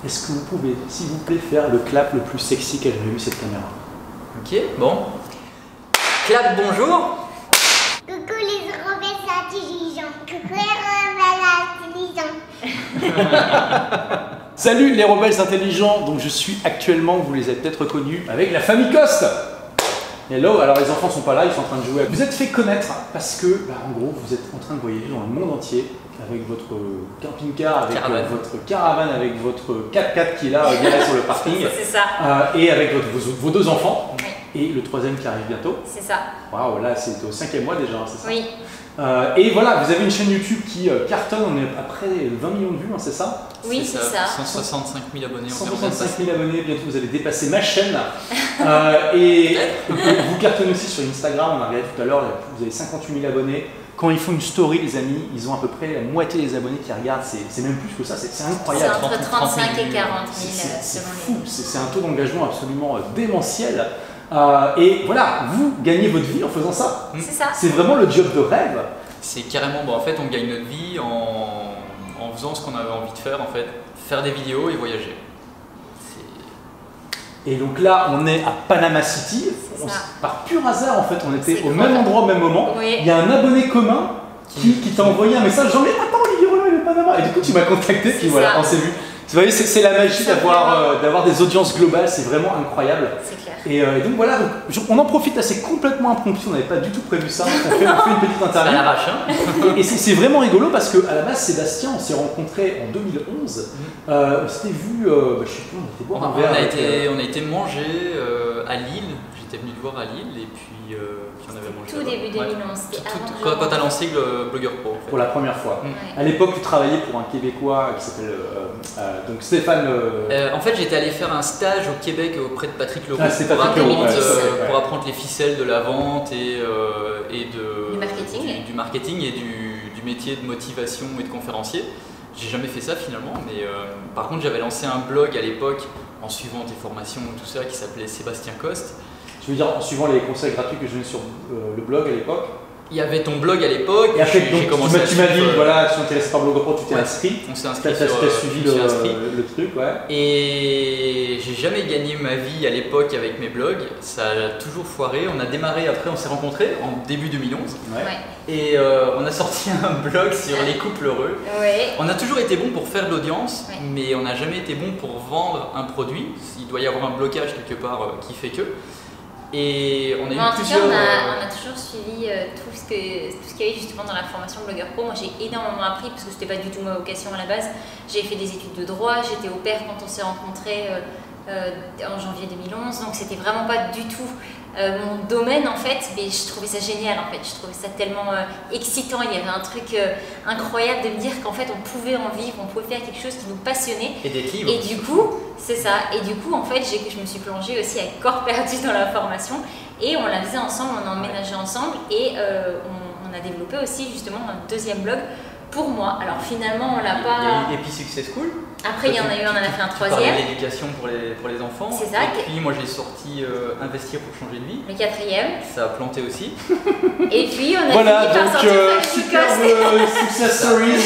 est-ce que vous pouvez, s'il vous plaît, faire le clap le plus sexy qu'elle ait jamais vu cette caméra? Ok, bon. Clap, bonjour. Coucou les rebelles intelligents. Coucou les rebelles intelligents. Salut les rebelles intelligents, donc je suis actuellement, vous les avez peut-être reconnus, avec la famille Coste. Hello, alors les enfants sont pas là, ils sont en train de jouer. Vous êtes fait connaître parce que, en gros, vous êtes en train de voyager dans le monde entier avec votre camping-car, avec votre caravane, avec votre 4x4 qui est là, garé sur le parking. C'est ça. Et avec vos deux enfants. Oui. Et le troisième qui arrive bientôt. C'est ça. Waouh, là c'est au 5e mois déjà, c'est ça? Oui. Et voilà, vous avez une chaîne YouTube qui cartonne, on est à près de 20 millions de vues, hein, c'est ça? Oui, c'est ça. 165 000 abonnés. 165 000 abonnés, bientôt vous allez dépasser ma chaîne. Et vous cartonnez aussi sur Instagram, on a regardé tout à l'heure, vous avez 58 000 abonnés. Quand ils font une story, les amis, ils ont à peu près la moitié des abonnés qui regardent, c'est même plus que ça, c'est incroyable. C'est entre 35 et 40 000 C'est selon fou, les... c'est un taux d'engagement absolument démentiel. Et voilà, vous gagnez votre vie en faisant ça. C'est ça. C'est vraiment le job de rêve. C'est carrément, en fait, on gagne notre vie en faisant ce qu'on avait envie de faire, en fait. Faire des vidéos et voyager. Et donc là, on est à Panama City. Par pur hasard, en fait, on était au même endroit au même moment. Oui. Il y a un abonné commun qui t'a envoyé un message genre mais attends, Olivier Roland, il est à Panama. Et du coup, tu m'as contacté, puis voilà, on s'est vu. Vous voyez, c'est la magie d'avoir des audiences globales, c'est vraiment incroyable. C'est clair. Et donc voilà, on en profite là, c'est complètement impromptu, on n'avait pas du tout prévu ça. On fait une petite interview. À l'arrache, hein. Et c'est vraiment rigolo parce qu'à la base, Sébastien, on s'est rencontrés en 2011. On s'était vu, je sais plus, on était boire un verre. On a été manger à Lille. J'étais venu te voir à Lille et puis on avait mangé. Tout début 2011, c'était avant. Quand tu as lancé le Blogueur Pro. En fait. Pour la première fois. Ouais. À l'époque, tu travaillais pour un Québécois qui s'appelle donc Stéphane. En fait, j'étais allé faire un stage au Québec auprès de Patrick Leroux pour apprendre les ficelles de la vente et du marketing et du métier de motivation et de conférencier. J'ai jamais fait ça finalement, mais par contre, j'avais lancé un blog à l'époque en suivant des formations et tout ça qui s'appelait Sébastien Coste. Je veux dire, en suivant les conseils gratuits que je donnais sur le blog à l'époque. Il y avait ton blog à l'époque. Et après, tu m'as dit, voilà, je suis intéressé par Blogueur Pro, tu t'es inscrit. On s'est inscrit. Tu as suivi le truc, ouais. Et j'ai jamais gagné ma vie à l'époque avec mes blogs. Ça a toujours foiré. On a démarré après, on s'est rencontrés en début 2011. Ouais. Et on a sorti un blog sur les couples heureux. Ouais. On a toujours été bon pour faire de l'audience, Ouais. mais on n'a jamais été bon pour vendre un produit. Il doit y avoir un blocage quelque part qui fait que. Et on a eu plusieurs. On a toujours suivi tout ce qu'il y a eu justement dans la formation Blogueur Pro. Moi, j'ai énormément appris parce que c'était pas du tout ma vocation à la base. J'ai fait des études de droit, j'étais au pair quand on s'est rencontrés en janvier 2011, donc c'était vraiment pas du tout mon domaine en fait, mais je trouvais ça génial en fait, je trouvais ça tellement excitant, il y avait un truc incroyable de me dire qu'en fait on pouvait en vivre, on pouvait faire quelque chose qui nous passionnait. Et d'être libre. Et du coup, c'est ça, et du coup en fait je me suis plongée aussi à corps perdu dans la formation et on la faisait ensemble, on a emménagé ensemble et on a développé aussi justement un deuxième blog pour moi. Alors finalement on l'a pas... Il y a eu Epi Success School. Après il y en a eu, on en a fait un Tu troisième. parlais d'éducation pour les enfants. C'est ça. Et puis moi j'ai sorti Investir pour changer de vie. Le quatrième. Ça a planté aussi. Et puis on a Voilà, fini par donc sortir superbe success stories.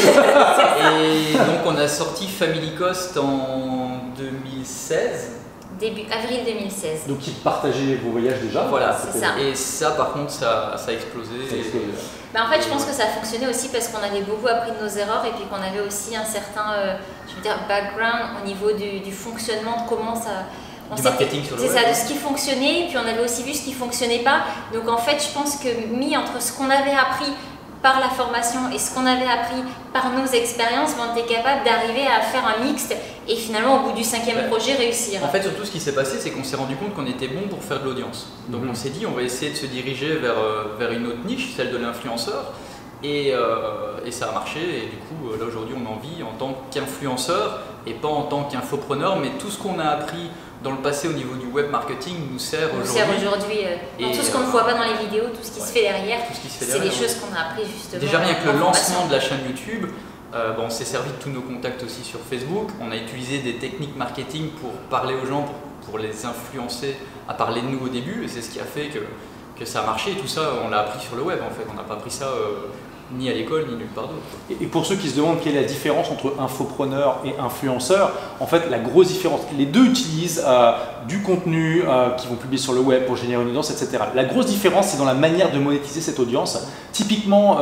Et donc on a sorti Family Cost en 2016. Début avril 2016. Donc, ils partageaient vos voyages déjà. Voilà, c'est ça. Et ça, par contre, ça a explosé. En fait, je pense que ça a fonctionné aussi parce qu'on avait beaucoup appris de nos erreurs et puis qu'on avait aussi un certain background au niveau du fonctionnement, de comment ça. Du marketing sur le web. C'est ça, de ce qui fonctionnait, et puis on avait aussi vu ce qui ne fonctionnait pas. Donc en fait, je pense que mis entre ce qu'on avait appris par la formation et ce qu'on avait appris par nos expériences, on était capable d'arriver à faire un mixte et finalement au bout du 5e projet réussir. En fait, surtout ce qui s'est passé, c'est qu'on s'est rendu compte qu'on était bon pour faire de l'audience. Donc on s'est dit on va essayer de se diriger vers une autre niche, celle de l'influenceur. Et ça a marché et du coup là aujourd'hui on en vit en tant qu'influenceur et pas en tant qu'infopreneur, mais tout ce qu'on a appris dans le passé au niveau du web marketing nous sert aujourd'hui. Dans tout ce qu'on ne voit pas dans les vidéos, tout ce qui se fait derrière, c'est des choses qu'on a appris justement. Déjà rien que le lancement de la chaîne YouTube, on s'est servi de tous nos contacts aussi sur Facebook, on a utilisé des techniques marketing pour parler aux gens, pour les influencer à parler de nous au début et c'est ce qui a fait que ça a marché et tout ça on l'a appris sur le web en fait, on n'a pas appris ça ni à l'école, ni nulle part d'autre. Et pour ceux qui se demandent quelle est la différence entre infopreneur et influenceur, en fait, la grosse différence, les deux utilisent du contenu qu'ils vont publier sur le web pour générer une audience, etc. La grosse différence, c'est dans la manière de monétiser cette audience. Typiquement,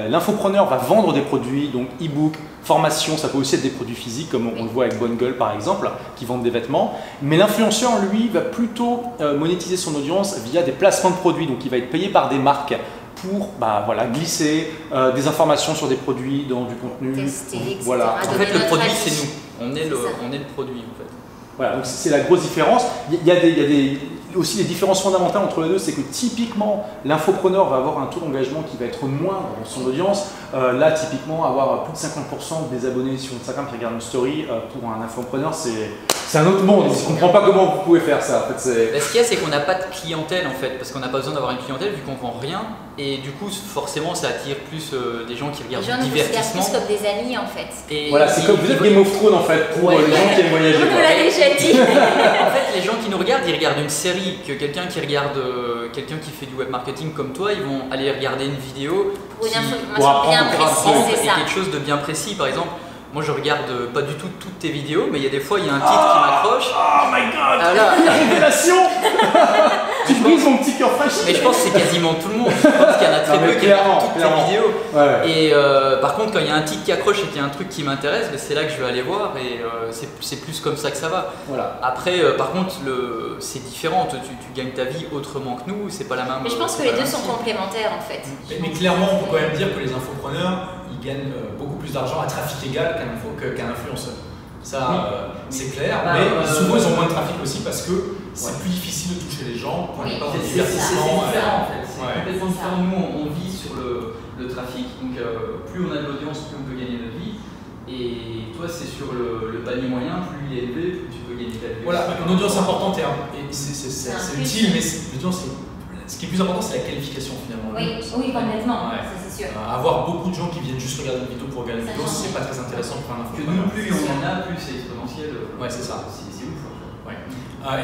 l'infopreneur va vendre des produits, donc e-book, formation, ça peut aussi être des produits physiques, comme on le voit avec Bonne Gueule par exemple, qui vendent des vêtements. Mais l'influenceur, lui, va plutôt monétiser son audience via des placements de produits, donc il va être payé par des marques pour glisser des informations sur des produits dans du contenu. Tester, etc. Voilà. En fait, le produit, c'est nous. On est le produit, en fait. Voilà, donc c'est la grosse différence. Il y a aussi des différences fondamentales entre les deux, c'est que typiquement l'infopreneur va avoir un taux d'engagement qui va être moindre dans son audience. Là, typiquement, avoir plus de 50% des abonnés sur Instagram qui regardent une story pour un infopreneur, c'est un autre monde. Je ne comprends pas comment vous pouvez faire ça. En fait, ce qu'il y a, c'est qu'on n'a pas de clientèle en fait, parce qu'on n'a pas besoin d'avoir une clientèle vu qu'on vend rien. Et du coup, forcément, ça attire plus des gens qui regardent du divertissement. Plus comme des amis en fait. Et voilà, c'est comme vous êtes Game of Thrones en fait, pour les gens qui aiment voyager. On l'a déjà dit. En fait, les gens qui nous regardent, ils regardent une série. Que quelqu'un qui regarde, quelqu'un qui fait du web marketing comme toi, ils vont aller regarder une vidéo pour une information bien précise, c'est ça. Quelque chose de bien précis, par exemple. Moi je regarde pas du tout toutes tes vidéos, mais il y a des fois il y a un titre qui m'accroche. Oh my god! La révélation! Tu brises mon petit cœur fragile. Mais je pense que c'est quasiment tout le monde. Je pense qu'il y en a très peu qui regardent toutes tes vidéos. Ouais. Et par contre, quand il y a un titre qui accroche et qu'il y a un truc qui m'intéresse, c'est là que je vais aller voir et c'est plus comme ça que ça va. Voilà. Après, par contre, c'est différent. Tu gagnes ta vie autrement que nous, c'est pas la même. Mais je pense que les deux sont complémentaires en fait. Mais clairement, on peut quand même dire que les infopreneurs ils gagnent beaucoup plus d'argent à trafic égal qu'un influenceur. Ça, c'est clair, mais souvent ils ont moins de trafic aussi parce que c'est plus difficile de toucher les gens pour les parts de divertissement. C'est différent en fait, c'est complètement différent. Nous on vit sur le trafic, donc plus on a de l'audience, plus on peut gagner notre vie. Et toi c'est sur le panier moyen, plus il est élevé, plus tu peux gagner ta vie. Voilà, une audience importante et c'est utile, mais l'audience, ce qui est plus important c'est la qualification finalement. Oui, complètement, ça c'est sûr. Avoir beaucoup de gens qui viennent juste regarder une vidéo pour regarder une vidéo, c'est pas très intéressant pour un infopreneur. Plus on en a, plus c'est exponentiel. Ouais, c'est ça. C'est ouf. Ouais.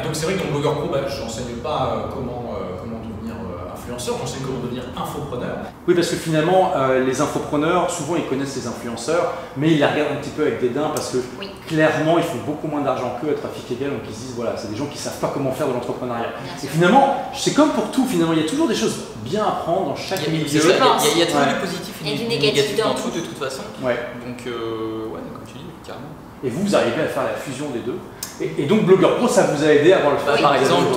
Et donc c'est vrai que dans le Blogueur Pro, je n'enseigne pas comment devenir influenceur, j'enseigne comment devenir infopreneur. Oui, parce que finalement, les infopreneurs, souvent ils connaissent les influenceurs, mais ils les regardent un petit peu avec dédain parce que clairement ils font beaucoup moins d'argent qu'eux à trafic égal, donc ils se disent voilà, c'est des gens qui ne savent pas comment faire de l'entrepreneuriat. Et finalement, c'est comme pour tout, finalement, il y a toujours des choses bien à prendre dans chaque milieu. Il y a toujours du positif et du négatif dans tout de toute façon. Ouais. Donc, comme tu dis, carrément. Et vous arrivez à faire la fusion des deux. Et donc Blogueur Pro, ça vous a aidé à avoir le trafic. Par exemple,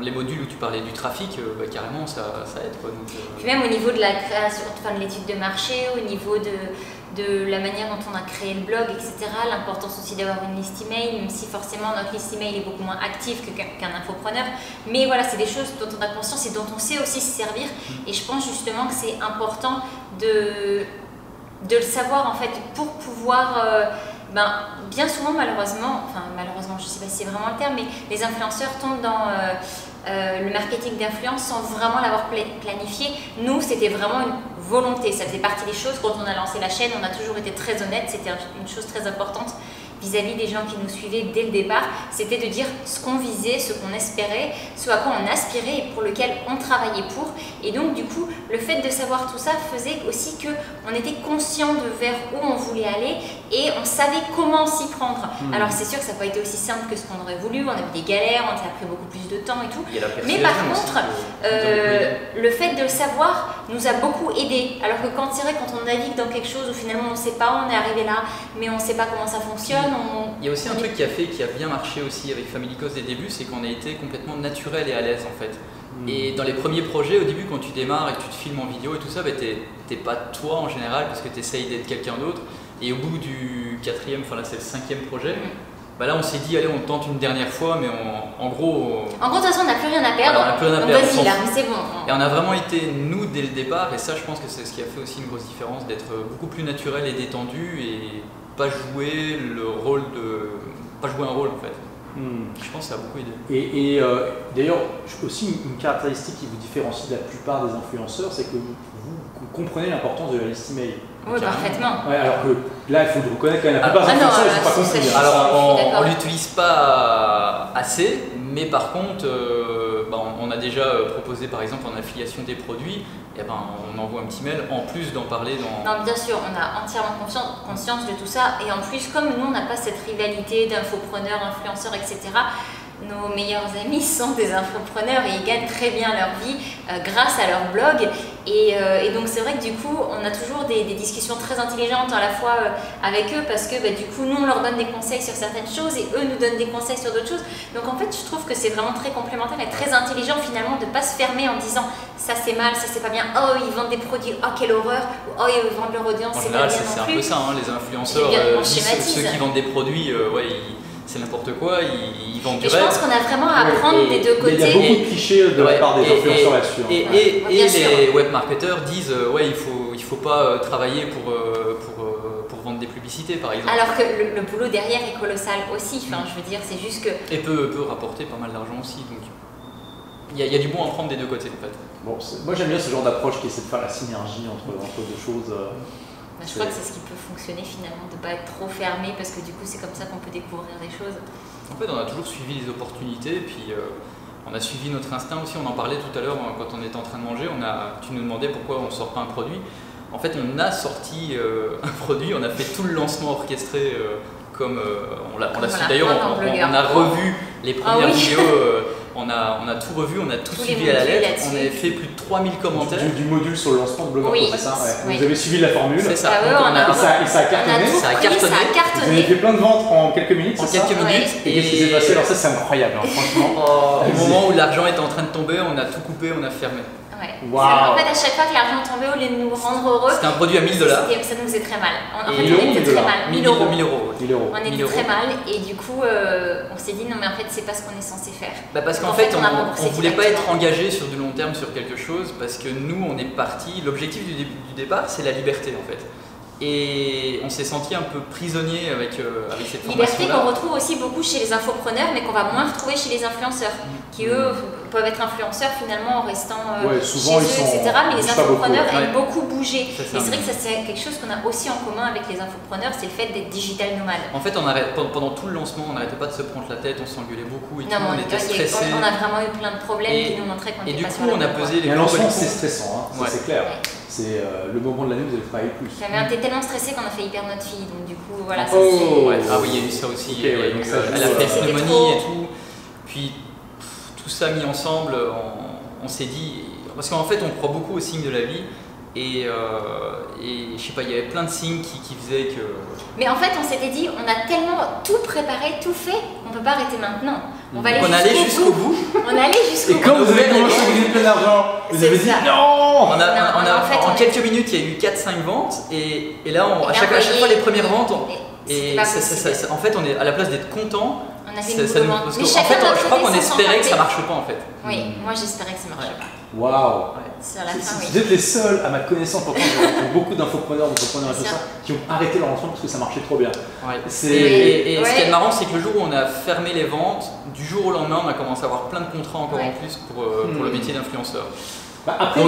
les modules où tu parlais du trafic, carrément ça aide quoi. Donc, Puis même au niveau de la création, de l'étude de marché, au niveau de la manière dont on a créé le blog, etc. L'importance aussi d'avoir une liste email, même si forcément notre liste email est beaucoup moins active qu'un infopreneur. Mais voilà, c'est des choses dont on a conscience et dont on sait aussi se servir. Et je pense justement que c'est important de le savoir en fait pour pouvoir... bien souvent malheureusement, je ne sais pas si c'est vraiment le terme, mais les influenceurs tombent dans le marketing d'influence sans vraiment l'avoir planifié. Nous, c'était vraiment une volonté, ça faisait partie des choses. Quand on a lancé la chaîne, on a toujours été très honnête, c'était une chose très importante vis-à-vis des gens qui nous suivaient dès le départ, c'était de dire ce qu'on visait, ce qu'on espérait, ce à quoi on aspirait et pour lequel on travaillait pour. Et donc du coup, le fait de savoir tout ça faisait aussi qu'on était conscient de vers où on voulait aller et on savait comment s'y prendre. Alors c'est sûr que ça n'a pas été aussi simple que ce qu'on aurait voulu, on a eu des galères, on a pris beaucoup plus de temps et tout. Mais par contre, le fait de le savoir nous a beaucoup aidé. Alors que quand on navigue dans quelque chose où finalement on ne sait pas, on est arrivé là, mais on ne sait pas comment ça fonctionne. Il y a aussi un truc qui a bien marché aussi avec Family Cost des débuts, c'est qu'on a été complètement naturel et à l'aise en fait. Et dans les premiers projets, au début quand tu démarres et que tu te filmes en vidéo et tout ça, t'es pas toi en général parce que tu essayes d'être quelqu'un d'autre. Et au bout du 4e, enfin là c'est le 5e projet, là on s'est dit allez on tente une dernière fois, mais en gros... En gros de toute façon on n'a plus rien à perdre, on n'a plus rien à perdre. Vas-y là, c'est bon. Et on a vraiment été nous dès le départ et ça je pense que c'est ce qui a fait aussi une grosse différence, d'être beaucoup plus naturel et détendu et pas jouer un rôle en fait. Je pense que ça a beaucoup aidé. Et d'ailleurs, aussi une caractéristique qui vous différencie de la plupart des influenceurs, c'est que vous comprenez l'importance de la liste email. Oui, parfaitement. Ouais, alors que là, il faut le reconnaître quand même, la plupart des influenceurs, ils ne sont pas compris. Alors, on ne l'utilise pas assez, mais par contre, on a déjà proposé par exemple en affiliation des produits, et ben, on envoie un petit mail en plus d'en parler dans... Non, bien sûr, on a entièrement conscience de tout ça. Et en plus, comme nous, on n'a pas cette rivalité d'infopreneurs, influenceurs, etc., nos meilleurs amis sont des infopreneurs et ils gagnent très bien leur vie grâce à leur blog. Et donc c'est vrai que du coup, on a toujours des discussions très intelligentes à la fois avec eux parce que du coup, nous, on leur donne des conseils sur certaines choses et eux nous donnent des conseils sur d'autres choses. Donc en fait, je trouve que c'est vraiment très complémentaire et très intelligent finalement de ne pas se fermer en disant ça c'est mal, ça c'est pas bien, oh ils vendent des produits, oh quelle horreur, ou oh ils vendent leur audience, c'est pas bien c'est non un plus. peu ça, hein, les influenceurs, ceux qui vendent des produits, c'est n'importe quoi, ils vendent du rêve. Et je pense qu'on a vraiment à apprendre des deux côtés. Il y a beaucoup de clichés de la part des influenceurs là-dessus. Et les webmarketeurs disent il faut pas travailler pour vendre des publicités par exemple. Alors que le boulot derrière est colossal aussi, enfin, je veux dire, c'est juste que... Et peut rapporter pas mal d'argent aussi, donc il y a du bon à prendre des deux côtés en fait. Bon, moi j'aime bien ce genre d'approche qui essaie de faire la synergie entre deux choses. Je crois que c'est ce qui peut fonctionner finalement, de ne pas être trop fermé parce que du coup c'est comme ça qu'on peut découvrir des choses. En fait on a toujours suivi les opportunités, puis on a suivi notre instinct aussi, on en parlait tout à l'heure quand on était en train de manger, tu nous demandais pourquoi on ne sort pas un produit. En fait on a sorti un produit, on a fait tout le lancement orchestré comme on l'a su. D'ailleurs on a revu les premières vidéos. On a tout revu, on a tout suivi à la lettre, on avait fait plus de 3000 commentaires. Du module sur le lancement de Blogger Pro, c'est ça oui. Vous avez suivi la formule. C'est ça. Et ça a cartonné. Ça a cartonné. Vous avez fait plein de ventes en quelques minutes, c'est ça? En quelques minutes. Et qu'est-ce qui s'est passé? Alors ça c'est incroyable, hein, franchement. Au moment où l'argent était en train de tomber, on a tout coupé, on a fermé. Wow. En fait, à chaque fois que l'argent tombait, au lieu de nous rendre heureux, c'était un produit à 1000 $. Ça nous faisait très mal. En fait, on était très mal. 1000 euros. On était très mal et du coup, on s'est dit non, mais en fait, c'est pas ce qu'on est censé faire. Parce qu'en fait, on voulait pas être engagé sur du long terme sur quelque chose parce que nous, on est parti. L'objectif du départ, c'est la liberté en fait. Et on s'est senti un peu prisonnier avec cette formation-là. Liberté qu'on retrouve aussi beaucoup chez les infopreneurs, mais qu'on va moins retrouver chez les influenceurs, qui eux peuvent être influenceurs finalement en restant souvent chez eux, etc. Mais les infopreneurs aiment beaucoup bouger. Et c'est vrai que ça c'est quelque chose qu'on a aussi en commun avec les infopreneurs, c'est le fait d'être digital nomade. En fait, pendant tout le lancement, on n'arrêtait pas de se prendre la tête, on s'engueulait beaucoup et tout, on était stressés. On a vraiment eu plein de problèmes qui nous montraient qu'on n'était pas sur la bonne voie. Et du coup, on a pesé les un lancement, c'est stressant, hein, c'est clair. C'est le moment de l'année où vous allez travailler plus. On était tellement stressé qu'on a failli perdre notre fille, donc du coup, voilà. Ah oui, il y a eu ça aussi. Elle a fait la pneumonie et tout. Puis tout ça mis ensemble, on s'est dit, parce qu'en fait, on croit beaucoup aux signes de la vie. Et je sais pas, il y avait plein de signes qui faisaient que... Mais en fait, on s'était dit, on a tellement tout préparé, tout fait, on peut pas arrêter maintenant. On va aller jusqu'au bout. On allait jusqu'au bout. Et quand vous avez commencé à gagner plein d'argent, vous avez dit non. En quelques minutes, il y a eu 4-5 ventes. Et là, à chaque fois, les premières ventes, en fait, on est à la place d'être content. On a fait une demande. Parce qu'en fait, je crois qu'on espérait que ça marche pas en fait. Oui, moi j'espérais que ça marchait pas. Waouh! Sur la fin, oui. Vous êtes les seuls, à ma connaissance, pourtant j'ai rencontré beaucoup d'infopreneurs, et tout ça, qui ont arrêté leur lancement parce que ça marchait trop bien. Et ce qui est marrant, c'est que le jour où on a fermé les ventes, du jour au lendemain, on a commencé à avoir plein de contrats encore en plus pour le métier d'influenceur. Après,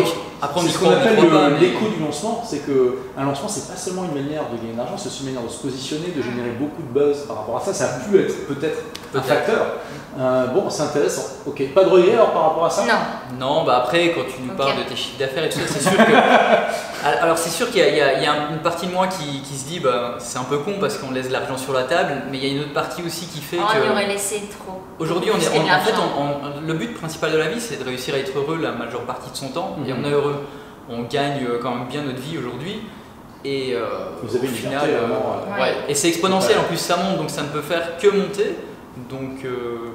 c'est ce qu'on appelle l'écho du lancement, c'est qu'un lancement, c'est pas seulement une manière de gagner de l'argent, c'est aussi une manière de se positionner, de générer beaucoup de buzz par rapport à ça. Ça a pu être peut-être un facteur. Bon, c'est intéressant. Ok, pas de regret alors par rapport à ça? Non, après, quand tu nous parles de tes chiffres d'affaires et tout ça, c'est sûr que. Alors, c'est sûr qu'il y a une partie de moi qui se dit, c'est un peu con parce qu'on laisse de l'argent sur la table, mais il y a une autre partie aussi qui fait que. On y aurait laissé trop. Aujourd'hui, le but principal de la vie, c'est de réussir à être heureux la majeure partie de son temps, et on est heureux. On gagne quand même bien notre vie aujourd'hui. Et vous avez au une final, liberté, et c'est exponentiel en plus, ça monte, donc ça ne peut faire que monter. Donc,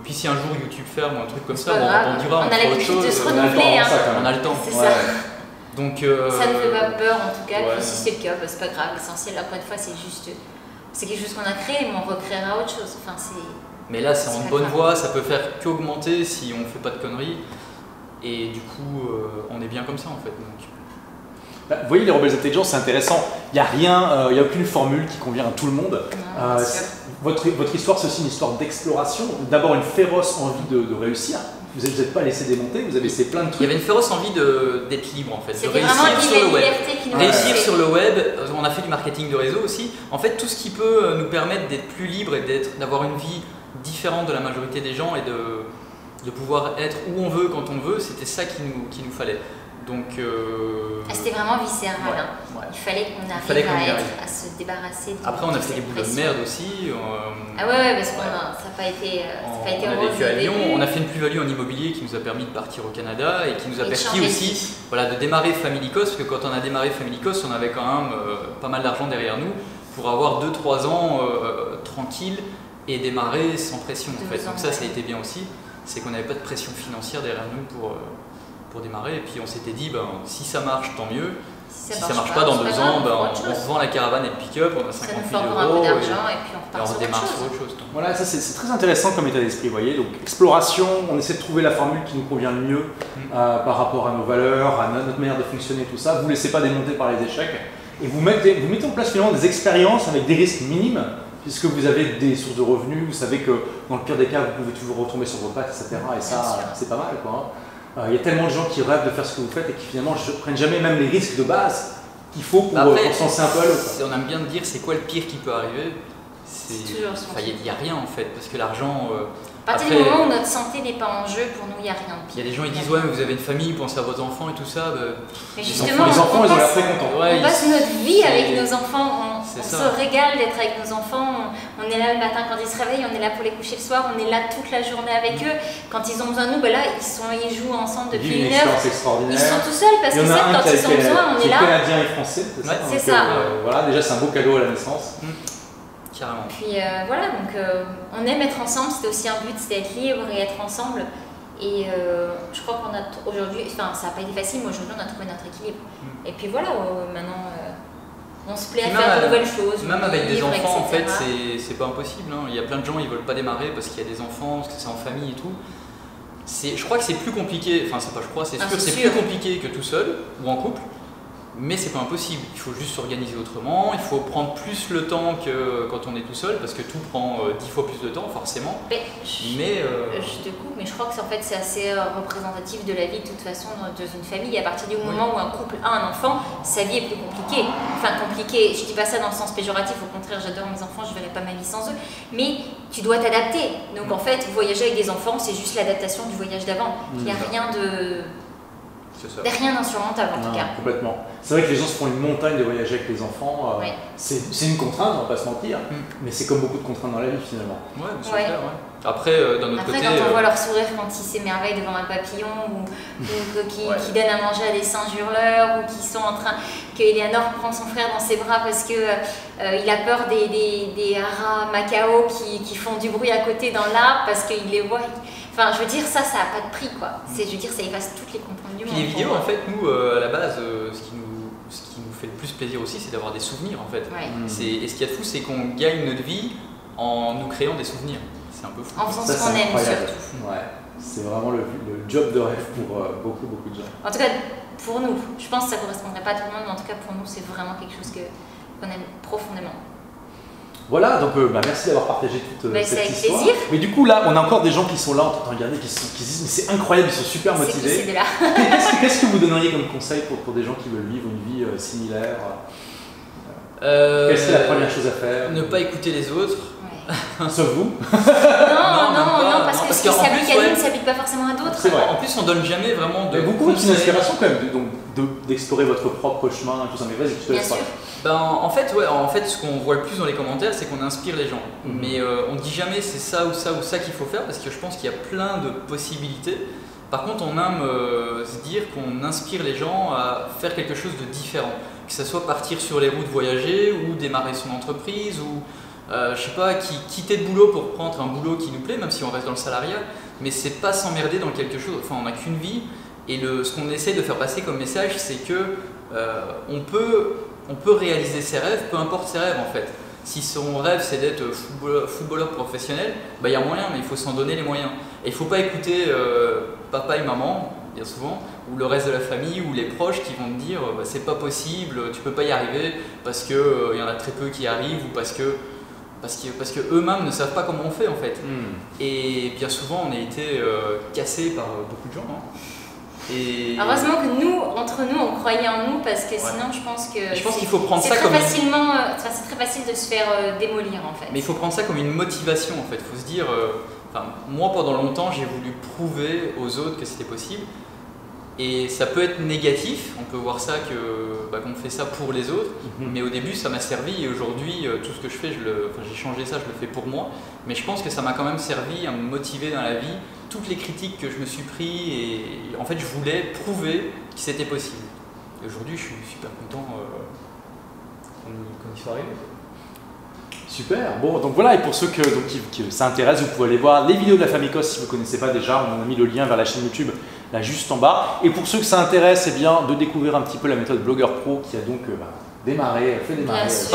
puis si un jour YouTube ferme ou un truc comme ça, on dira, on a l'habitude de se renouveler. On a le temps. C'est ça. Donc, ça ne fait pas peur en tout cas. Puis si c'est le cas, c'est pas grave. L'essentiel, encore une fois, c'est quelque chose qu'on a créé, mais on recréera autre chose. Enfin, mais là, c'est en bonne voie, ça peut faire qu'augmenter si on fait pas de conneries. Et du coup, on est bien comme ça en fait. Donc. Vous voyez, les Rebels Intelligents, c'est intéressant. Il n'y a rien, il n'y a aucune formule qui convient à tout le monde. Votre histoire, c'est aussi une histoire d'exploration. D'abord, une féroce envie de réussir. Vous n'êtes pas laissé démonter, vous avez essayé plein de trucs. Il y avait une féroce envie d'être libre en fait, de réussir sur le web. Réussir sur le web, on a fait du marketing de réseau aussi. En fait, tout ce qui peut nous permettre d'être plus libre et d'avoir une vie différente de la majorité des gens et de pouvoir être où on veut, quand on veut, c'était ça qu'il nous fallait. Donc, c'était vraiment viscéral. Ouais, hein. ouais. Il fallait qu'on fallait qu'on y arrive arrive. à se débarrasser de Après, on a toute fait des cette boulots de pression. merde aussi. Ah ouais, parce que ça n'a pas été, On a rose vécu au à Lyon, début. on a fait une plus-value en immobilier qui nous a permis de partir au Canada et qui nous a Et de permis changer de aussi vie. voilà, de démarrer Family Cost, parce que quand on a démarré Family Cost, on avait quand même pas mal d'argent derrière nous pour avoir 2-3 ans tranquille et démarrer sans pression. En fait. 2 ans, Donc ça a ouais. été bien aussi, c'est qu'on n'avait pas de pression financière derrière nous pour démarrer. Et puis on s'était dit, si ça marche, tant mieux. Si ça marche pas, dans 2 ans, on revend la caravane et le pick-up, on a Ça 50 nous fait 000 encore un peu euros d'argent et puis on et repart on sur démarre autre sur chose. autre chose. Voilà, ça c'est très intéressant comme état d'esprit, vous voyez. Donc exploration, on essaie de trouver la formule qui nous convient le mieux par rapport à nos valeurs, à notre manière de fonctionner, tout ça. Vous ne laissez pas démonter par les échecs et vous mettez en place finalement des expériences avec des risques minimes, puisque vous avez des sources de revenus, vous savez que dans le pire des cas, vous pouvez toujours retomber sur vos pattes, etc. Et Bien ça, sûr. c'est pas mal, quoi. Il y a tellement de gens qui rêvent de faire ce que vous faites et qui finalement ne prennent jamais même les risques de base qu'il faut pour se lancer un peu à l'eau. On aime bien dire c'est quoi le pire qui peut arriver. toujours son Il n'y a rien en fait, parce que l'argent. À partir du moment où notre santé n'est pas en jeu, pour nous, il n'y a rien de Il pire. y a des gens qui disent ouais, mais vous avez une famille, pensez à vos enfants et tout ça. Mais Les justement, enfants, ils ont l'air passe, très contents. Ouais, on passe notre vie c'est- avec nos enfants, on c'est se ça. régale d'être avec nos enfants, on est là le matin quand ils se réveillent, on est là pour les coucher le soir, on est là toute la journée avec eux. Quand ils ont besoin de nous, là, ils jouent ensemble Ils vivent depuis une une heure. expérience extraordinaire. Ils sont tout seuls parce Il y que en a certes, un quand ils ont besoin, on qui est est là. canadien et français, c'est ça. Ouais, Donc, c'est ça. Voilà, déjà c'est un beau cadeau à la naissance. Carrément. Puis voilà, donc on aime être ensemble, c'était aussi un but, c'était être libre et être ensemble. Et je crois qu'on a aujourd'hui, enfin ça n'a pas été facile, mais aujourd'hui on a trouvé notre équilibre. Et puis voilà, maintenant on se plaît à Puis faire même de nouvelles choses. Même avec des vivre, enfants, en fait, etc. c'est pas impossible. Hein. Il y a plein de gens, ils veulent pas démarrer parce qu'il y a des enfants, parce que c'est en famille et tout. Je crois que c'est plus compliqué, enfin c'est pas je crois, c'est Ah, sûr, c'est c'est sûr. plus compliqué que tout seul ou en couple, mais c'est pas impossible. Il faut juste s'organiser autrement, il faut prendre plus le temps que quand on est tout seul, parce que tout prend 10 fois plus de temps, forcément. Mais je te coupe, mais je crois que c'est assez représentatif de la vie de toute façon dans une famille. À partir du moment où un couple a un enfant, sa vie est plus compliquée. Enfin compliquée, je dis pas ça dans le sens péjoratif, au contraire j'adore mes enfants, je verrai pas ma vie sans eux. Mais tu dois t'adapter. Donc en fait, voyager avec des enfants, c'est juste l'adaptation du voyage d'avant. Il n'y a rien d'insurmontable en tout Non, cas. complètement. C'est vrai que les gens se font une montagne de voyager avec les enfants. Ouais. C'est une contrainte, on va pas se mentir, mais c'est comme beaucoup de contraintes dans la vie finalement. Ouais, c'est Ouais. clair, ouais. Après, d'un autre Après, côté. quand on voit leur sourire quand ils s'émerveillent devant un papillon ou qui donnent à manger à des singes hurleurs ou qui sont en train. qu'Eleanor prend son frère dans ses bras parce qu'il a peur des haras Macao qui font du bruit à côté dans l'arbre parce qu'il les voit. Enfin, je veux dire, ça n'a pas de prix quoi. Je veux dire, ça efface toutes les contraintes du monde. Puis les pour vidéos, moi. en fait, nous, à la base, ce qui nous fait le plus plaisir aussi, c'est d'avoir des souvenirs, en fait. Ouais. Et ce qu'il y a de fou, c'est qu'on gagne notre vie en nous créant des souvenirs. C'est un peu fou. En faisant Ça, ce qu'on c'est aime incroyable. surtout. Ouais. C'est vraiment le job de rêve pour beaucoup de gens. En tout cas, pour nous, je pense que ça ne correspondrait pas à tout le monde, mais en tout cas pour nous, c'est vraiment quelque chose qu'on aime profondément. Voilà, donc merci d'avoir partagé toute C'est cette avec histoire. plaisir. Mais du coup là, on a encore des gens qui sont là en train de regarder, qui se disent mais c'est incroyable, ils sont super C'est qui motivés. c'est de là. Qu'est-ce que vous donneriez comme conseil pour des gens qui veulent vivre une vie similaire Quelle serait la première chose à faire Ne pas écouter les autres. Ouais. Sauf vous. Non, même pas. parce Non, que parce ce qui qu'en s'applique plus, à nous ouais. ne s'applique pas forcément à d'autres. C'est vrai. En plus, on donne jamais vraiment Il y de a beaucoup conseils. d'inspiration quand même, d'explorer votre propre chemin, tout ça. Mais vas-y, je te Bien laisse sûr. En fait, ce qu'on voit le plus dans les commentaires, c'est qu'on inspire les gens. Mais on dit jamais c'est ça ou ça ou ça qu'il faut faire, parce que je pense qu'il y a plein de possibilités. Par contre, on aime se dire qu'on inspire les gens à faire quelque chose de différent. Que ce soit partir sur les routes, voyager, ou démarrer son entreprise, ou je sais pas, quitter le boulot pour prendre un boulot qui nous plaît, même si on reste dans le salariat. Mais c'est pas s'emmerder dans quelque chose. Enfin, on n'a qu'une vie. Et ce qu'on essaie de faire passer comme message, c'est que on peut réaliser ses rêves, peu importe ses rêves en fait. Si son rêve c'est d'être footballeur professionnel, il y a moyen, mais il faut s'en donner les moyens. Et il ne faut pas écouter papa et maman, bien souvent, ou le reste de la famille, ou les proches qui vont te dire c'est pas possible, tu peux pas y arriver, parce qu'il y en a très peu qui arrivent, ou parce que eux-mêmes ne savent pas comment on fait en fait. Et bien souvent on a été cassés par beaucoup de gens. Hein. Et Heureusement que nous, entre nous, on croyait en nous parce que sinon, je pense que. je pense qu'il faut prendre c'est ça très comme c'est très facile de se faire démolir en fait. Mais il faut prendre ça comme une motivation en fait. Il faut se dire, Enfin, moi, pendant longtemps, j'ai voulu prouver aux autres que c'était possible. Et ça peut être négatif, on peut voir ça qu'on fait ça pour les autres, mais au début ça m'a servi et aujourd'hui tout ce que je fais, j'ai changé ça, je le fais pour moi, mais je pense que ça m'a quand même servi à me motiver dans la vie, toutes les critiques que je me suis pris et en fait je voulais prouver que c'était possible. Et aujourd'hui je suis super content qu'on y soit arrivé. Super, bon donc voilà, et pour ceux qui s'intéressent, vous pouvez aller voir les vidéos de la famille Coste si vous ne connaissez pas déjà, on a mis le lien vers la chaîne YouTube là juste en bas. Et pour ceux que ça intéresse, eh bien, de découvrir un petit peu la méthode Blogueur Pro qui a donc fait démarrer.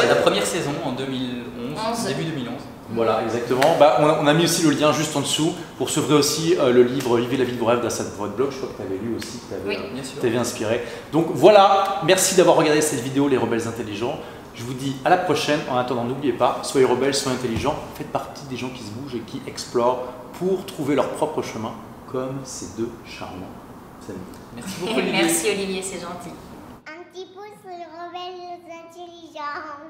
La première saison en 2011, début 2011. Voilà, exactement. On a mis aussi le lien juste en dessous pour s'ouvrir aussi le livre Vivez la vie de vos rêves grâce à votre blog. Je crois que tu avais lu aussi, que tu avais inspiré. Donc voilà, merci d'avoir regardé cette vidéo Les Rebelles Intelligents. Je vous dis à la prochaine. En attendant, n'oubliez pas, soyez rebelles, soyez intelligents, faites partie des gens qui se bougent et qui explorent pour trouver leur propre chemin, comme ces deux charmants amis. Merci beaucoup, Olivier. Merci Olivier, c'est gentil. Un petit pouce sur les rebelles intelligents.